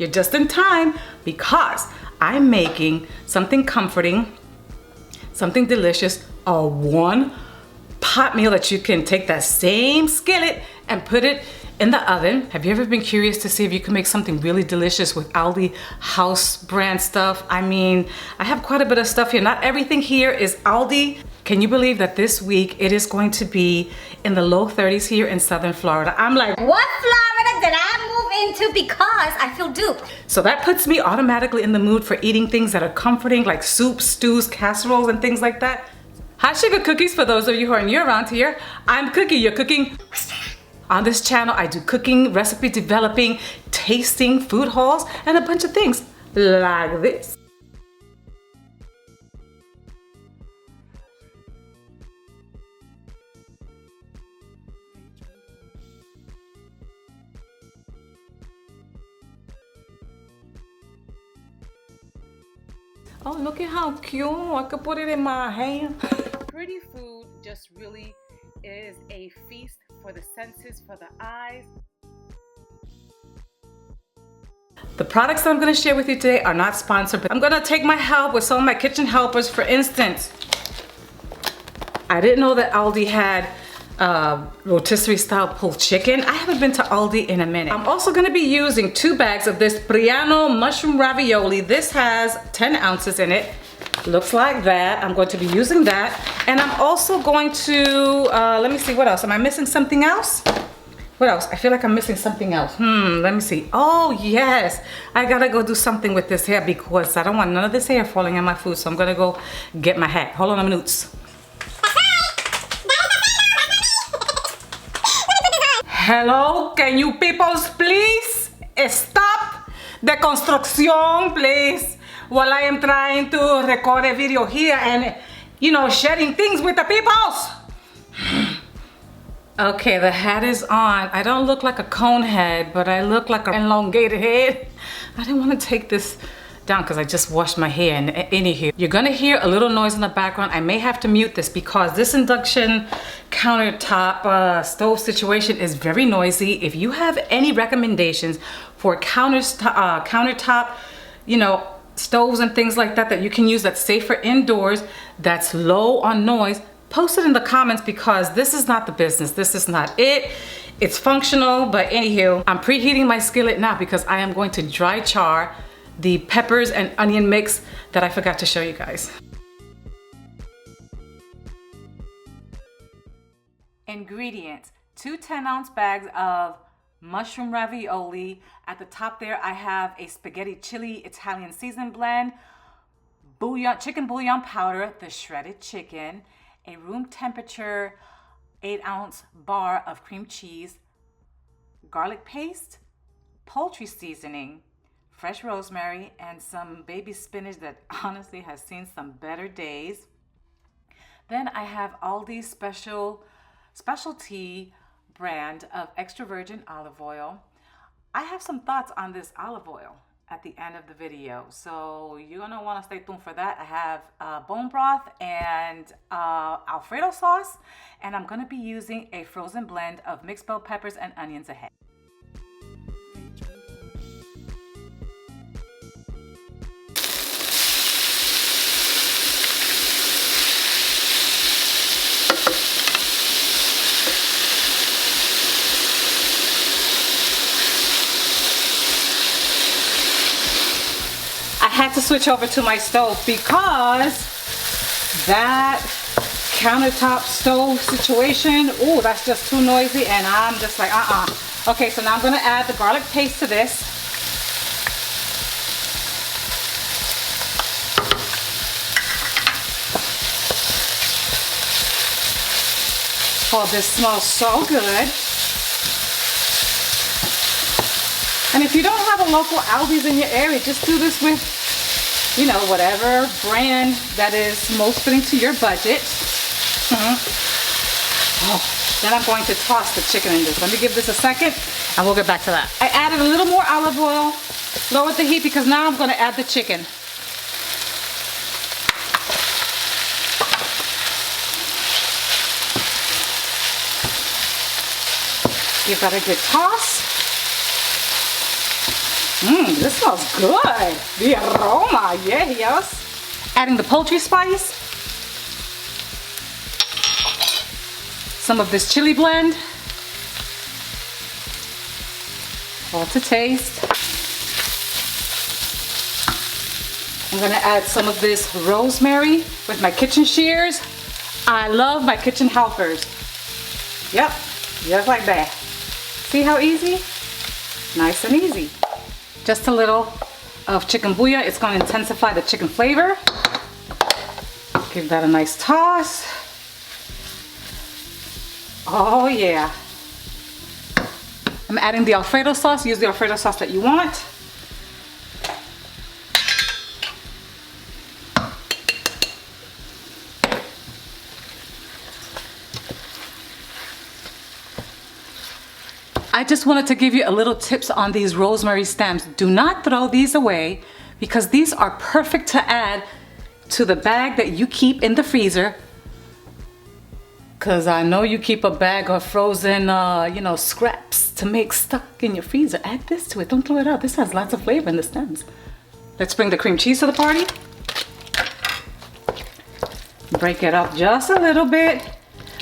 You're just in time because I'm making something comforting, something delicious, a one pot meal that you can take that same skillet and put it in the oven. Have you ever been curious to see if you can make something really delicious with Aldi house brand stuff? I mean, I have quite a bit of stuff here. Not everything here is Aldi. Can you believe that this week it is going to be in the low 30s here in Southern Florida? I'm like, what Florida did I move into because I feel duped? So that puts me automatically in the mood for eating things that are comforting, like soups, stews, casseroles, and things like that. Hot sugar cookies for those of you who are new around here. I'm Cookie, you're cooking. On this channel, I do cooking, recipe developing, tasting, food hauls, and a bunch of things like this. Oh, look at how cute. I could put it in my hand. Pretty food just really is a feast for the senses, for the eyes. The products that I'm going to share with you today are not sponsored, but I'm going to take my help with some of my kitchen helpers. For instance, I didn't know that Aldi had rotisserie style pulled chicken. I haven't been to Aldi in a minute. I'm also going to be using 2 bags of this Briano mushroom ravioli. This has 10 ounces in it. Looks like that. I'm going to be using that. And I'm also going to, let me see, what else? Am I missing something else? What else? I feel like I'm missing something else. Let me see. Oh, yes. I gotta go do something with this hair because I don't want none of this hair falling in my food. So I'm gonna go get my hat. Hold on a minute. Hello, can you peoples please stop the construction, please? While I am trying to record a video here and, you know, sharing things with the peoples. Okay, the hat is on. I don't look like a cone head, but I look like an elongated head. I didn't want to take this down because I just washed my hair and anywho. You're gonna hear a little noise in the background. I may have to mute this because this induction countertop stove situation is very noisy. If you have any recommendations for countertop, you know, stoves and things like that that you can use that's safe for indoors, that's low on noise, post it in the comments because this is not the business. This is not it. It's functional, but anywho, I'm preheating my skillet now because I am going to dry char the peppers and onion mix that I forgot to show you guys. Ingredients: 2 10-ounce bags of mushroom ravioli. At the top there, I have a spaghetti chili Italian season blend, chicken bouillon powder, the shredded chicken, a room temperature 8-ounce bar of cream cheese, garlic paste, poultry seasoning, fresh rosemary, and some baby spinach that honestly has seen some better days. Then I have Aldi's specialty brand of extra virgin olive oil. I have some thoughts on this olive oil at the end of the video, so you're gonna want to stay tuned for that. I have bone broth and Alfredo sauce, and I'm gonna be using a frozen blend of mixed bell peppers and onions ahead. I had to switch over to my stove because that countertop stove situation, ooh, that's just too noisy, and I'm just like, Okay, so now I'm gonna add the garlic paste to this. Oh, this smells so good. And if you don't have a local Aldi's in your area, just do this with, you know, whatever brand that is most fitting to your budget. Oh, then I'm going to toss the chicken in this. Let me give this a second and we'll get back to that. I added a little more olive oil, lowered the heat because now I'm going to add the chicken. Give that a good toss. This smells good. The aroma, yes. Adding the poultry spice. Some of this chili blend. All to taste. I'm gonna add some of this rosemary with my kitchen shears. I love my kitchen helpers. Yep, just like that. See how easy? Nice and easy. Just a little of chicken bouillon. It's gonna intensify the chicken flavor. Give that a nice toss. Oh yeah. I'm adding the Alfredo sauce. Use the Alfredo sauce that you want. I just wanted to give you a little tips on these rosemary stems. Do not throw these away because these are perfect to add to the bag that you keep in the freezer. Because I know you keep a bag of frozen, scraps to make stuck in your freezer. Add this to it. Don't throw it out. This has lots of flavor in the stems. Let's bring the cream cheese to the party. Break it up just a little bit.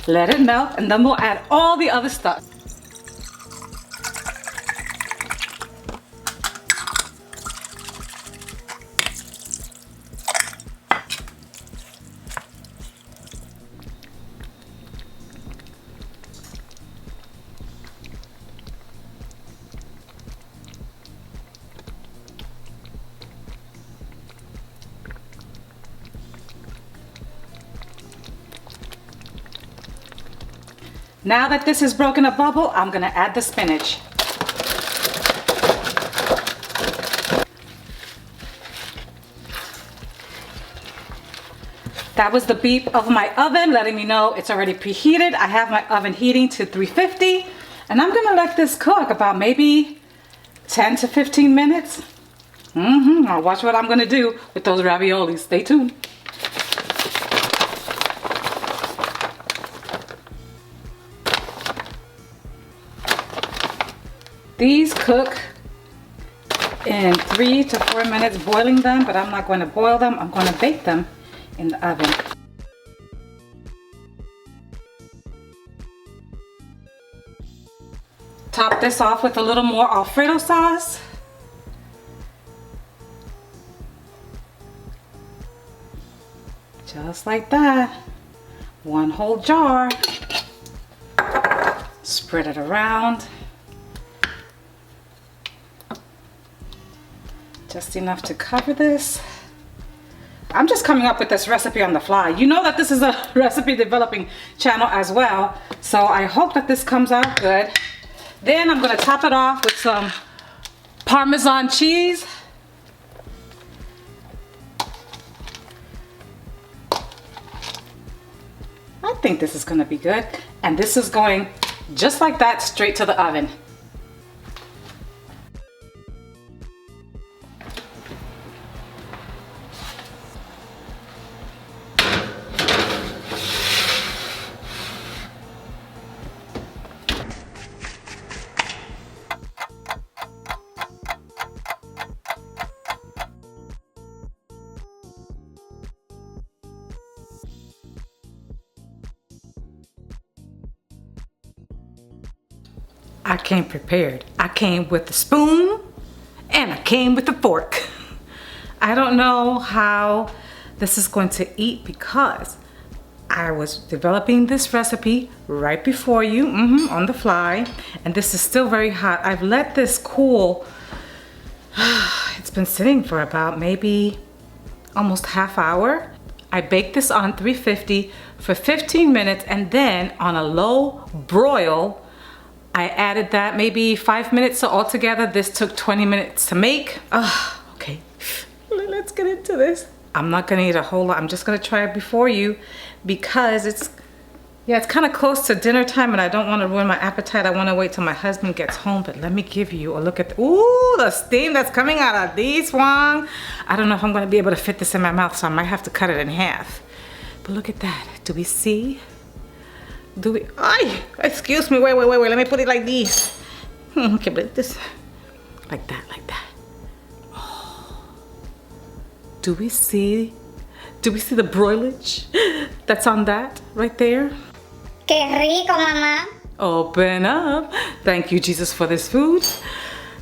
Let it melt, and then we'll add all the other stuff. Now that this has broken a bubble, I'm gonna add the spinach. That was the beep of my oven letting me know it's already preheated. I have my oven heating to 350, and I'm gonna let this cook about maybe 10 to 15 minutes. I'll watch what I'm gonna do with those raviolis. Stay tuned. These cook in 3 to 4 minutes boiling them, but I'm not going to boil them. I'm going to bake them in the oven. Top this off with a little more Alfredo sauce. Just like that. One whole jar. Spread it around. Just enough to cover this. I'm just coming up with this recipe on the fly. You know that this is a recipe developing channel as well, so I hope that this comes out good. Then I'm gonna top it off with some Parmesan cheese. I think this is gonna be good. And this is going just like that straight to the oven. I came prepared. I came with a spoon and I came with a fork. I don't know how this is going to eat because I was developing this recipe right before you, on the fly, and this is still very hot. I've let this cool. It's been sitting for about maybe almost half hour. I baked this on 350 for 15 minutes and then on a low broil, I added that maybe 5 minutes, so altogether this took 20 minutes to make. Okay, let's get into this. I'm not gonna eat a whole lot. I'm just gonna try it before you because it's kind of close to dinner time and I don't want to ruin my appetite. I want to wait till my husband gets home, but let me give you a look at the steam that's coming out of this one. I don't know if I'm gonna be able to fit this in my mouth, so I might have to cut it in half. But look at that. Do we see? Excuse me, wait, let me put it like this. Okay, but this, like that. do we see the broilage that's on that right there? Qué rico, mamá. Open up. Thank you, Jesus, for this food.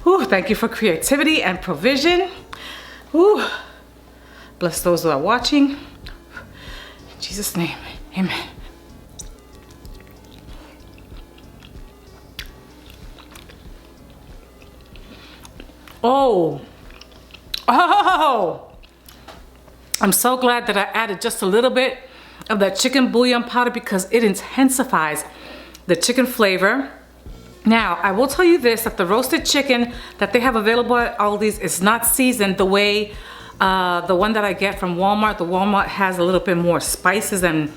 Ooh, thank you for creativity and provision. Ooh. Bless those who are watching. In Jesus' name, amen. Oh. I'm so glad that I added just a little bit of that chicken bouillon powder because it intensifies the chicken flavor. Now, I will tell you this, that the roasted chicken that they have available at Aldi's is not seasoned the way the one that I get from Walmart. The Walmart has a little bit more spices and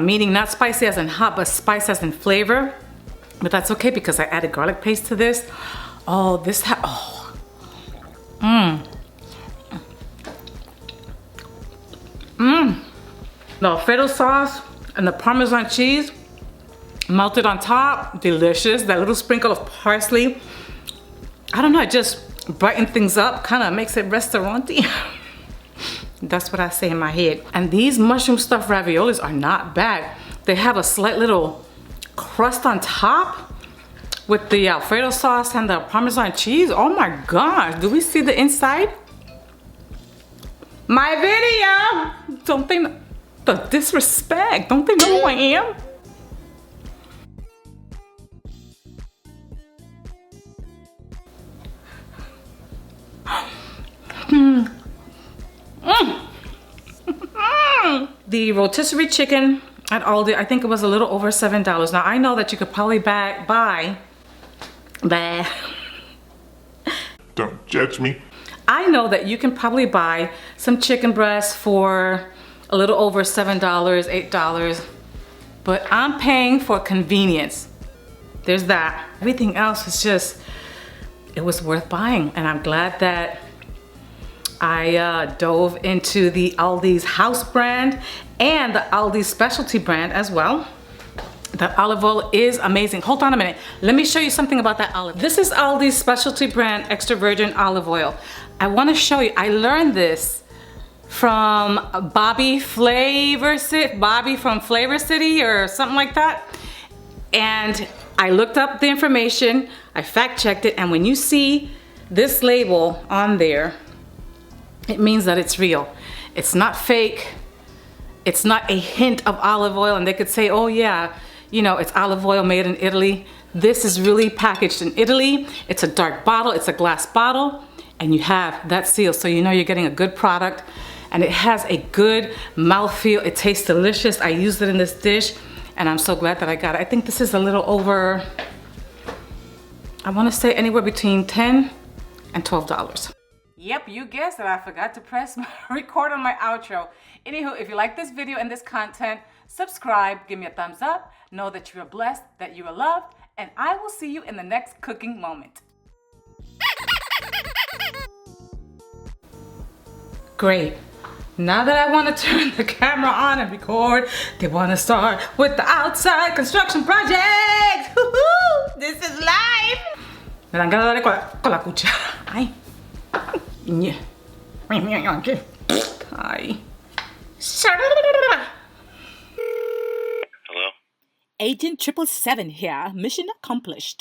meaning not spicy as in hot, but spice as in flavor. But that's okay because I added garlic paste to this. Oh, this The Alfredo sauce and the Parmesan cheese melted on top, delicious. That little sprinkle of parsley, I don't know, it just brightens things up, kind of makes it restaurant-y. That's what I say in my head. And these mushroom stuffed raviolis are not bad. They have a slight little crust on top with the Alfredo sauce and the Parmesan cheese. Oh my gosh, do we see the inside? My video! Don't think the disrespect. Don't they know who I am? The rotisserie chicken at Aldi, I think it was a little over $7. Now I know that you could probably buy. Don't judge me. I know that you can probably buy some chicken breasts for a little over $7, $8, but I'm paying for convenience. There's that. Everything else is just, it was worth buying, and I'm glad that I dove into the Aldi's house brand and the Aldi's specialty brand as well. That olive oil is amazing. Hold on a minute. Let me show you something about that olive. This is Aldi's specialty brand extra virgin olive oil. I want to show you. I learned this from Bobby from Flavor City or something like that. And I looked up the information. I fact checked it. And when you see this label on there, it means that it's real. It's not fake. It's not a hint of olive oil. And they could say, oh yeah, you know, it's olive oil made in Italy. This is really packaged in Italy. It's a dark bottle, it's a glass bottle, and you have that seal, so you know you're getting a good product. And it has a good mouthfeel. It tastes delicious. I used it in this dish, and I'm so glad that I got it. I think this is a little over, I want to say anywhere between $10 and $12. Yep, you guessed it. I forgot to press record on my outro. Anywho, if you like this video and this content, subscribe, give me a thumbs up, know that you are blessed, that you are loved, and I will see you in the next cooking moment. Great. Now that I want to turn the camera on and record, they want to start with the outside construction project. Woohoo! This is live. Me dan ganas de darle con la cuchara. Ay. Ay. Hello? Agent 777 here. Mission accomplished.